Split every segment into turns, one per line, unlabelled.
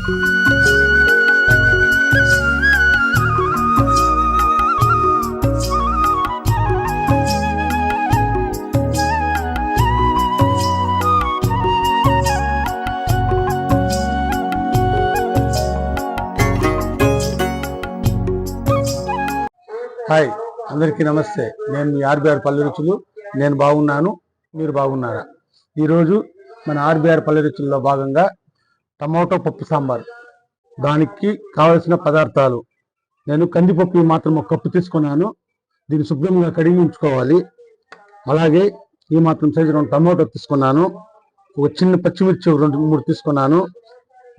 Hi, అందరికీ నమస్తే. నేను మీ ఆర్బీఆర్ పల్లె రుచులు. నేను బాగున్నాను, మీరు బాగున్నారా? ఈరోజు మన ఆర్బీఆర్ పల్లె రుచుల్లో భాగంగా టమాటో పప్పు సాంబార్. దానికి కావలసిన పదార్థాలు: నేను కందిపప్పు మాత్రం ఒక కప్పు తీసుకున్నాను. దీన్ని శుభ్రంగా కడిగి ఉంచుకోవాలి. అలాగే ఈ మాత్రం సైజు 2 టమాటో తీసుకున్నాను. ఒక చిన్న పచ్చిమిర్చి 2-3 తీసుకున్నాను.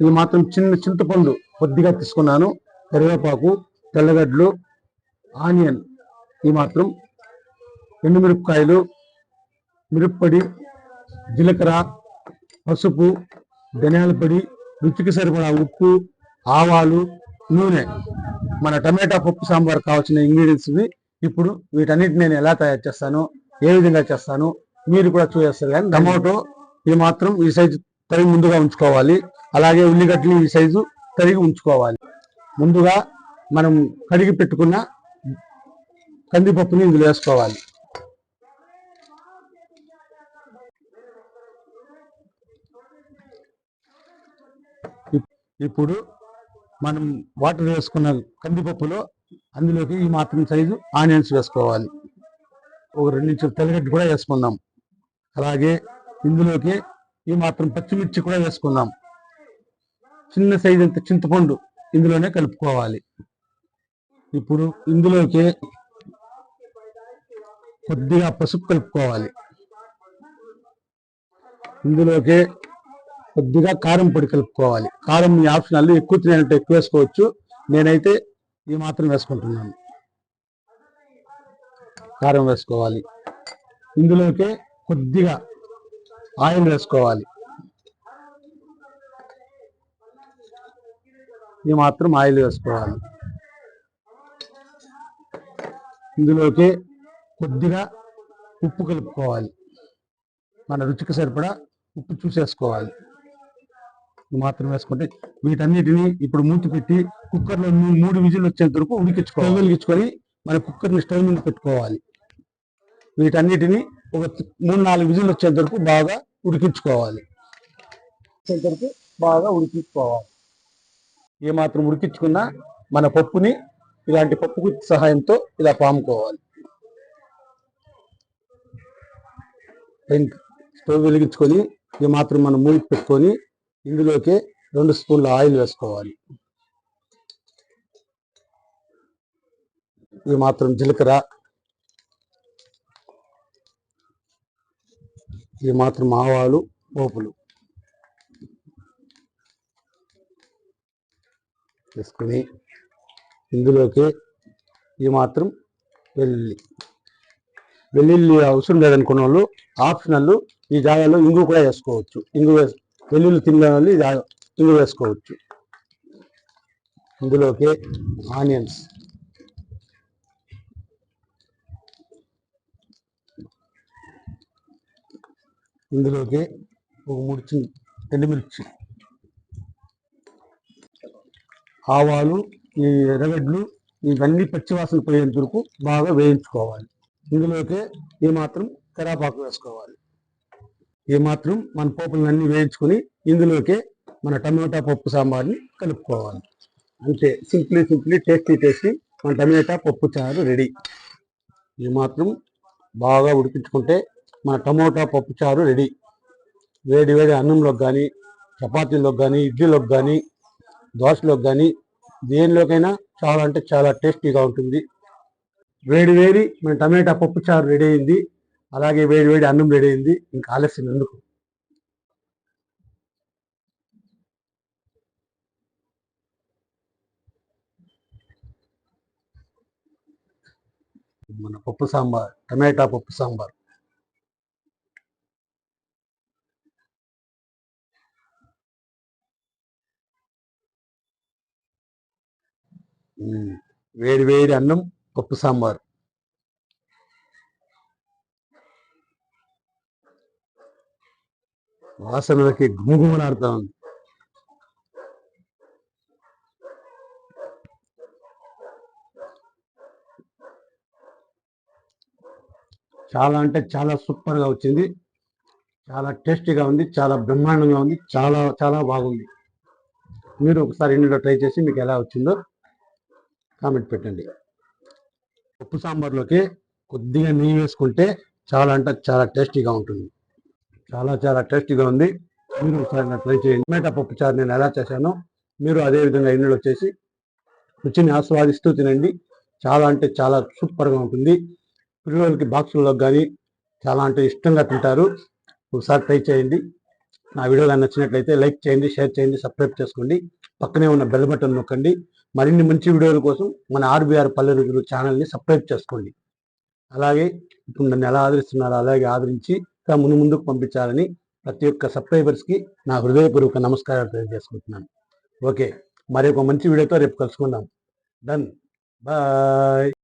ఈ మాత్రం చిన్న చింతపండు కొద్దిగా తీసుకున్నాను. కరివేపాకు, తెల్లగడ్డలు, ఆనియన్, ఈ మాత్రం ఎండుమిరపకాయలు, మిరప్పొడి, జీలకర్ర, పసుపు, ధనియాల పొడి, రుచికి సరిపడా ఉప్పు, ఆవాలు, నూనె. మన టమాటా పప్పు సాంబార్ కావాల్సిన ఇంగ్రీడియంట్స్ ఇవి. ఇప్పుడు వీటన్నిటిని నేను ఎలా తయారు చేస్తాను, ఏ విధంగా చేస్తాను మీరు కూడా చూసేస్తారు. కానీ టమాటో ఈ మాత్రం ఈ సైజు తరిగి ముందుగా ఉంచుకోవాలి. అలాగే ఉల్లిగడ్డలు ఈ సైజు తరిగి ఉంచుకోవాలి. ముందుగా మనం కడిగి పెట్టుకున్న కందిపప్పుని ఇందులో వేసుకోవాలి. ఇప్పుడు మనం వాటర్ వేసుకున్న కందిపప్పులో అందులోకి ఈ మాత్రం సైజు ఆనియన్స్ వేసుకోవాలి. ఒక 2 ఇంచుల తెల్లగడ్డ కూడా వేసుకుందాం. అలాగే ఇందులోకి ఈ మాత్రం పచ్చిమిర్చి కూడా వేసుకుందాం. చిన్న సైజు అంత చింతపండు ఇందులోనే కలుపుకోవాలి. ఇప్పుడు ఇందులోకి కొద్దిగా పసుపు కలుపుకోవాలి. ఇందులోకి కొద్దిగా కారం పొడి కలుపుకోవాలి. కారం మీ ఆప్షనల్, ఎక్కువ తినేంటే ఎక్కువ వేసుకోవచ్చు. నేనైతే ఈ మాత్రం వేసుకుంటున్నాను. కారం వేసుకోవాలి. ఇందులోకి కొద్దిగా ఆయిల్ వేసుకోవాలి. ఈ మాత్రం ఆయిల్ వేసుకోవాలి. ఇందులోకి కొద్దిగా ఉప్పు కలుపుకోవాలి. మన రుచికి సరిపడా ఉప్పు చూసేసుకోవాలి. ఈ మాత్రం వేసుకుంటే వీటన్నిటిని ఇప్పుడు మూతి పెట్టి కుక్కర్లో 3 విజిల్ వచ్చేంత వరకు వెలిగించుకొని మన కుక్కర్ని స్టవ్ మీద పెట్టుకోవాలి. వీటన్నిటిని ఒక 3-4 విజిల్ వచ్చేంత వరకు బాగా ఉడికించుకోవాలి. ఏ మాత్రం ఉడికించుకున్నా మన పప్పుని ఇలాంటి పప్పు గుత్తి సహాయంతో ఇలా పాముకోవాలి. స్టవ్ వెలిగించుకొని ఈ మాత్రం మనం మూతి పెట్టుకొని ఇందులోకి 2 స్పూన్ల ఆయిల్ వేసుకోవాలి. ఈ మాత్రం జీలకర్ర, ఈ మాత్రం ఆవాలు, పోపులు వేసుకొని ఇందులోకి ఈ మాత్రం వెల్లుల్లి అవసరం లేదనుకున్న వాళ్ళు ఆప్షనల్, ఈ జాగాలో ఇంగు కూడా వేసుకోవచ్చు. వెల్లుల్లి తినే వాళ్ళు ఇంగు వేసుకోవచ్చు. ఇందులోకి ఆనియన్స్, ఇందులోకి ఒక 3 ఎండుమిర్చి, ఆవాలు, ఈ ఎర్రగడ్డలు ఇవన్నీ పచ్చివాసన పోయేంత వరకు బాగా వేయించుకోవాలి. ఇందులోకి ఈ మాత్రం కరివేపాకు వేసుకోవాలి. ఈ మాత్రం మన పోపులన్నీ వేయించుకొని ఇందులోకి మన టమాటా పప్పు సాంబార్ని కలుపుకోవాలి. అంతే, సింప్లీ టేస్టీ మన టమాటా పప్పు చారు రెడీ. ఈ మాత్రం బాగా ఉడికించుకుంటే మన టమాటా పప్పు చారు రెడీ. వేడి అన్నంలోకి కానీ, చపాతీలోకి కానీ, ఇడ్లీలోకి కానీ, దోశలోకి కానీ, దేనిలోకైనా చాలా అంటే చాలా టేస్టీగా ఉంటుంది. వేడి మన టమాటా పప్పు చారు రెడీ అయింది. అలాగే వేడి అన్నం రెడీ అయింది. ఇంకా ఆలస్యం ఎందుకు? మన పప్పు సాంబార్, టమాటా పప్పు సాంబార్. వేడి అన్నం, పప్పు సాంబార్. వాసనలకి గుమగుమలాడుతా ఉంది. చాలా అంటే చాలా సూపర్గా వచ్చింది. చాలా టేస్టీగా ఉంది, చాలా బ్రహ్మాండంగా ఉంది, చాలా చాలా బాగుంది. మీరు ఒకసారి ఇంట్లో ట్రై చేసి మీకు ఎలా వచ్చిందో కామెంట్ పెట్టండి. పప్పు సాంబార్లోకి కొద్దిగా నెయ్యి వేసుకుంటే చాలా అంటే చాలా టేస్టీగా ఉంటుంది. చాలా చాలా టేస్టీగా ఉంది. మీరు ఒకసారి ట్రై చేయండి. టమాటా పప్పు చారు నేను ఎలా చేశానో మీరు అదే విధంగా ఇంట్లో చేసి రుచిని ఆస్వాదిస్తూ తినండి. చాలా అంటే చాలా సూపర్గా ఉంటుంది. పిల్లలకి బాక్సుల్లో కానీ చాలా అంటే ఇష్టంగా తింటారు. ఒకసారి ట్రై చేయండి. నా వీడియో కానీ నచ్చినట్లయితే లైక్ చేయండి, షేర్ చేయండి, సబ్స్క్రైబ్ చేసుకోండి. పక్కనే ఉన్న బెల్ బటన్ నొక్కండి. మరిన్ని మంచి వీడియోల కోసం మన ఆర్బీఆర్ పల్లె రుచులు ఛానల్ని సబ్స్క్రైబ్ చేసుకోండి. అలాగే ఇప్పుడు నన్ను ఎలా ఆదరిస్తున్నారో అలాగే ఆదరించి ఇంకా ముందుకు పంపించాలని ప్రతి ఒక్క సబ్స్క్రైబర్స్కి నా హృదయపూర్వక నమస్కారాలు తెలియజేసుకుంటున్నాను. ఓకే, మరి ఒక మంచి వీడియోతో రేపు కలుసుకుందాం. డన్. బాయ్.